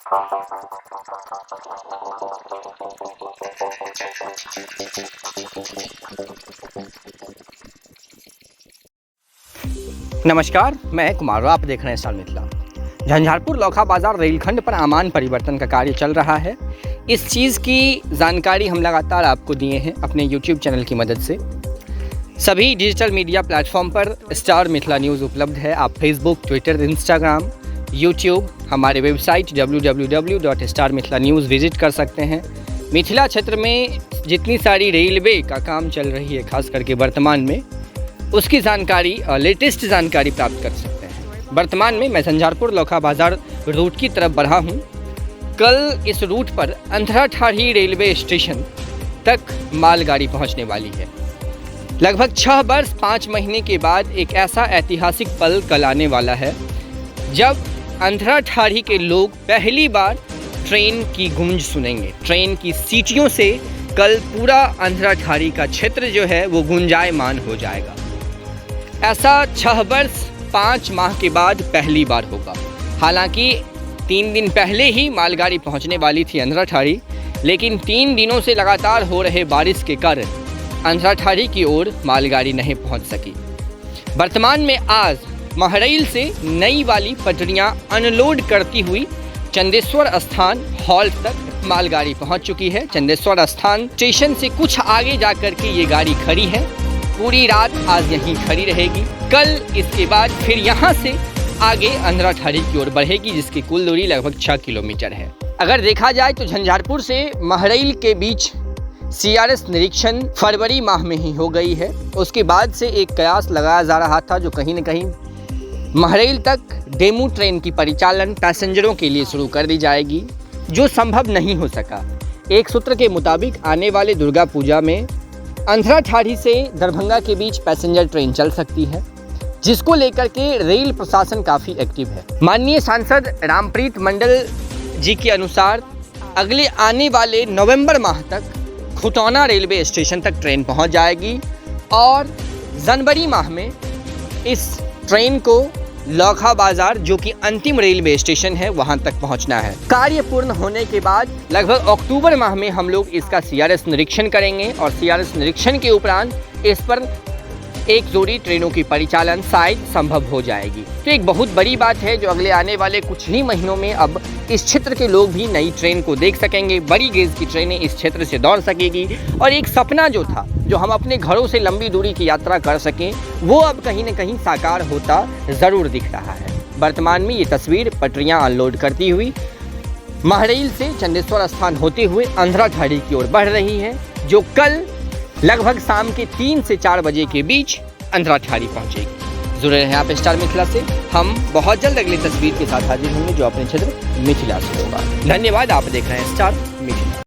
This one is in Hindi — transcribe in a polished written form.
नमस्कार, मैं कुमार राव, आप देख रहे हैं स्टार मिथिला। झंझारपुर लौखा बाजार रेलखंड पर अमान परिवर्तन का कार्य चल रहा है। इस चीज़ की जानकारी हम लगातार आपको दिए हैं अपने YouTube चैनल की मदद से। सभी डिजिटल मीडिया प्लेटफॉर्म पर स्टार मिथिला न्यूज़ उपलब्ध है। आप फेसबुक, ट्विटर, इंस्टाग्राम, यूट्यूब, हमारे वेबसाइट www.starmithilanews विजिट कर सकते हैं। मिथिला क्षेत्र में जितनी सारी रेलवे का काम चल रही है, खास करके वर्तमान में, उसकी जानकारी, लेटेस्ट जानकारी प्राप्त कर सकते हैं। वर्तमान में मैं झंझारपुर लौखा बाजार रूट की तरफ बढ़ा हूँ। कल इस रूट पर अंधराठाढ़ी रेलवे स्टेशन तक मालगाड़ी पहुँचने वाली है। लगभग 6 वर्ष 5 महीने के बाद एक ऐसा ऐतिहासिक पल कल आने वाला है जब अंधराठाढ़ी के लोग पहली बार ट्रेन की गूंज सुनेंगे। ट्रेन की सीटियों से कल पूरा अंधराठाढ़ी का क्षेत्र जो है वो गुंजायमान हो जाएगा। ऐसा 6 वर्ष 5 माह के बाद पहली बार होगा। हालांकि 3 दिन पहले ही मालगाड़ी पहुंचने वाली थी अंधराठाढ़ी, लेकिन 3 दिनों से लगातार हो रहे बारिश के कारण अंधराठाढ़ी की ओर मालगाड़ी नहीं पहुंच सकी। वर्तमान में आज महरैल से नई वाली पटरियां अनलोड करती हुई चंदेश्वर स्थान हॉल्ट तक मालगाड़ी पहुंच चुकी है। चंदेश्वर स्थान स्टेशन से कुछ आगे जाकर के ये गाड़ी खड़ी है। पूरी रात आज यहीं खड़ी रहेगी। कल इसके बाद फिर यहाँ से आगे अंधराठाढ़ी की ओर बढ़ेगी, जिसकी कुल दूरी लगभग 6 किलोमीटर है। अगर देखा जाए तो झंझारपुर से महरैल के बीच CRS निरीक्षण फरवरी माह में ही हो गई है। उसके बाद से एक कयास लगाया जा रहा था जो कहीं न कहीं महरैल तक डेमू ट्रेन की परिचालन पैसेंजरों के लिए शुरू कर दी जाएगी, जो संभव नहीं हो सका। एक सूत्र के मुताबिक आने वाले दुर्गा पूजा में अंधराठाढ़ी से दरभंगा के बीच पैसेंजर ट्रेन चल सकती है, जिसको लेकर के रेल प्रशासन काफ़ी एक्टिव है। माननीय सांसद रामप्रीत मंडल जी के अनुसार अगले आने वाले नवंबर माह तक खुटौना रेलवे स्टेशन तक ट्रेन पहुंच जाएगी और जनवरी माह में इस ट्रेन को लौखा बाजार, जो कि अंतिम रेलवे स्टेशन है, वहां तक पहुंचना है। कार्य पूर्ण होने के बाद लगभग अक्टूबर माह में हम लोग इसका CRS निरीक्षण करेंगे और CRS निरीक्षण के उपरांत इस पर एक जोड़ी ट्रेनों की परिचालन शायद संभव हो जाएगी। तो एक बहुत बड़ी बात है जो अगले आने वाले कुछ ही महीनों में अब इस क्षेत्र के लोग भी नई ट्रेन को देख सकेंगे। बड़ी गेज की ट्रेनें इस क्षेत्र से दौड़ सकेगी और एक सपना जो था, जो हम अपने घरों से लंबी दूरी की यात्रा कर सकें, वो अब कहीं न कहीं साकार होता ज़रूर दिख रहा है। वर्तमान में ये तस्वीर पटरियाँ अनलोड करती हुई महरैल से चंदेश्वर स्थान होते हुए अंधराठाढ़ी की ओर बढ़ रही है, जो कल लगभग शाम के 3 से 4 बजे के बीच अंधराठाढ़ी पहुंचेगी। जुड़े रहें आप स्टार मिथिला से। हम बहुत जल्द अगली तस्वीर के साथ हाजिर होंगे जो अपने क्षेत्र मिथिला से होगा। धन्यवाद। आप देख रहे हैं स्टार मिथिला।